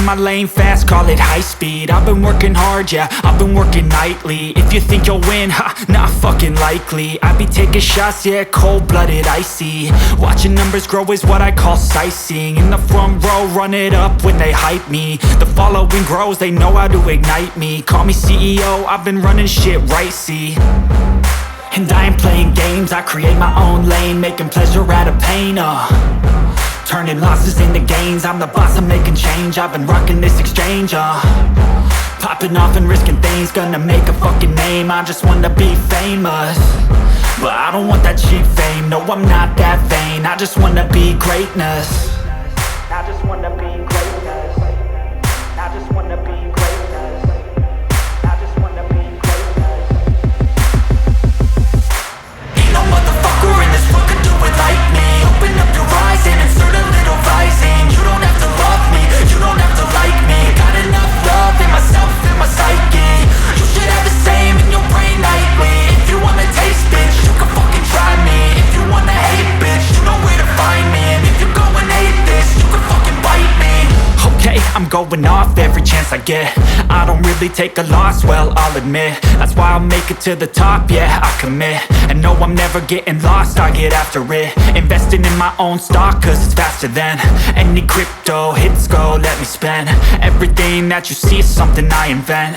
in my lane fast, call it high speed. I've been working hard, yeah, I've been working nightly. If you think you'll win, ha, not fucking likely. I be taking shots, yeah, cold-blooded, icy. Watching numbers grow is what I call sightseeing. In the front row, run it up when they hype me. The following grows, they know how to ignite me. Call me CEO, I've been running shit right, see. And I ain't playing games, I create my own lane, making pleasure out of pain, turning losses into gains. I'm the boss, I'm making change. I've been rocking this exchange, popping off and risking things. Gonna make a fucking name, I just wanna be famous. But I don't want that cheap fame, no I'm not that vain. I just wanna be greatness. I just wanna be greatness. I just wanna be greatness. I just wanna be greatness. Ain't no motherfucker in this world could do it like me. Open up your eyes and insert a little rising. You don't have to love me, you don't have to like me. Got enough love in myself, in my psyche. You should have the same in your brain nightly. If you wanna taste, bitch, you can fucking try me. If you wanna hate, bitch, you know where to find me. And if you go and hate this, you can fucking bite me. Okay, I'm going off every chance I get. I don't really take a loss, well, I'll admit. That's why I'll make it to the top, yeah, I commit. And no, I'm never getting lost, I get after it. Investing in my own stock, cause it's faster than any crypto hits go, let me spend. Everything that you see is something I invent.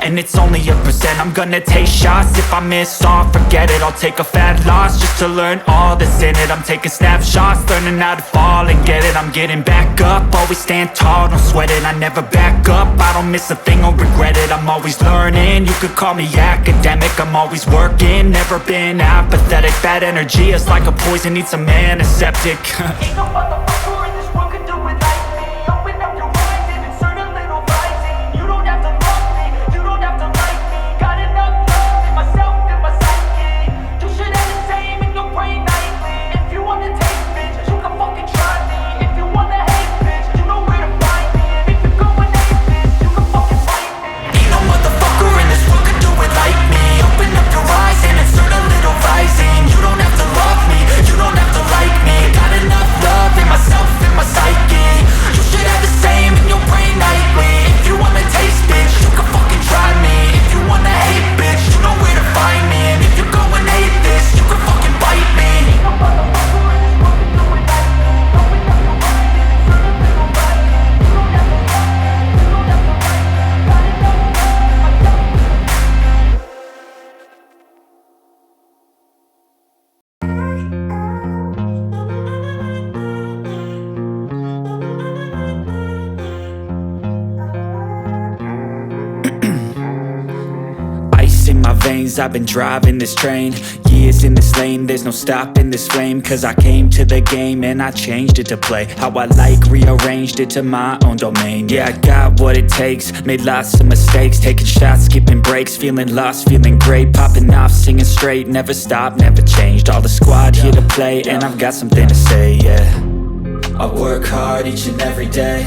And it's only a percent. I'm gonna take shots. If I miss all, forget it. I'll take a fat loss just to learn all that's in it. I'm taking snapshots, learning how to fall and get it. I'm getting back up, always stand tall, don't sweat it. I never back up, I don't miss a thing or regret it. I'm always learning, you could call me academic. I'm always working, never been apathetic. Bad energy is like a poison, needs some antiseptic. Ain't no motherfucker in this world could do it like me. Open up your eyes and insert a little rising. You don't have to love me, you don't have to like me. Got enough love in myself, in my psyche. You should have the same in your brain nightly. If you wanna taste, bitch, you can fucking try me. If you wanna hate, bitch, you know where to find me. And if you go and hate this, you can fucking fight me. Ain't no motherfucker in this world could do it like me. Open up your eyes and insert a little rising. You don't have to love me, you don't have to like me. Got enough love in myself, in my psyche. You should have the same in your brain nightly. If you wanna taste, bitch, you can fucking try me. If you wanna hate, bitch, you know where to find me. And if you go and hate this, you can fucking bite me. Ain't no motherfucker in this world could do it like me. Open up your eyes and insert a little rising. You don't have to love me, you don't have to like me. Got enough love in myself. Ice in my veins, I've been driving this train. Years in this lane, there's no stopping this flame. Cause I came to the game and I changed it to play how I like, rearranged it to my own domain. Yeah, I got what it takes, made lots of mistakes. Taking shots, skipping breaks, feeling lost, feeling great. Popping off, singing straight, never stopped, never changed. All the squad here to play and I've got something to say, yeah. I work hard each and every day.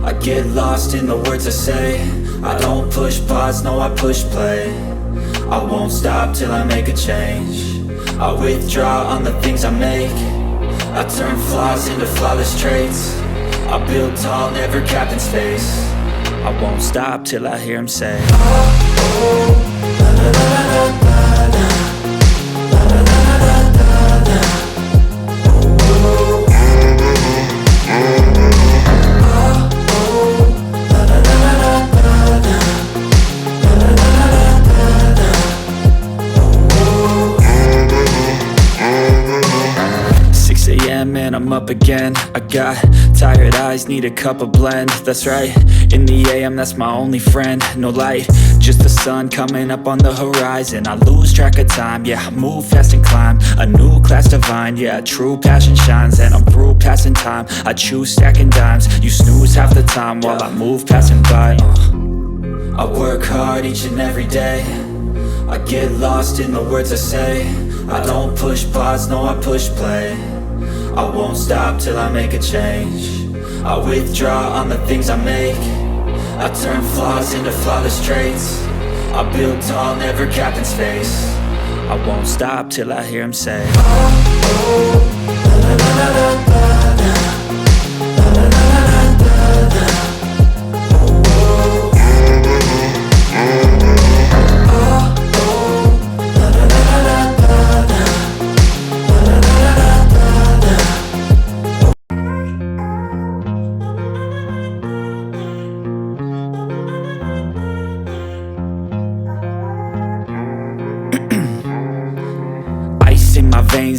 I get lost in the words I say. I don't push pause, no I push play. I won't stop till I make a change. I withdraw on the things I make. I turn flaws into flawless traits. I build tall, never capped in space. I won't stop till I hear him say, oh, oh, la la la la la la, la la la la la la, oh, oh. And I'm up again. I got tired eyes, need a cup of blend. That's right, in the AM, that's my only friend. No light, just the sun coming up on the horizon. I lose track of time, yeah, I move fast and climb a new class divine, yeah, true passion shines. And I'm through passing time, I choose stacking dimes. You snooze half the time while I move passing by. I work hard each and every day. I get lost in the words I say. I don't push pause, no I push play. I won't stop till I make a change. I withdraw on the things I make. I turn flaws into flawless traits. I build tall, never capped in space. I won't stop till I hear him say, oh, oh, la la la la la la, la la la la la la.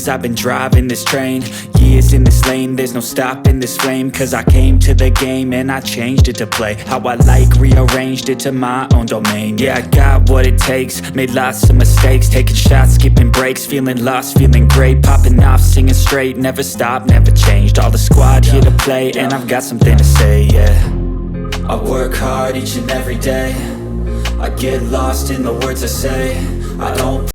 years I've been driving this train, years in this lane, there's no stopping this flame. Cause I came to the game and I changed it to play how I like, rearranged it to my own domain. Yeah, I got what it takes, made lots of mistakes, taking shots, skipping breaks, feeling lost, feeling great, popping off, singing straight, never stopped, never changed. All the squad here to play, and I've got something to say, yeah. I work hard each and every day, I get lost in the words I say, I don't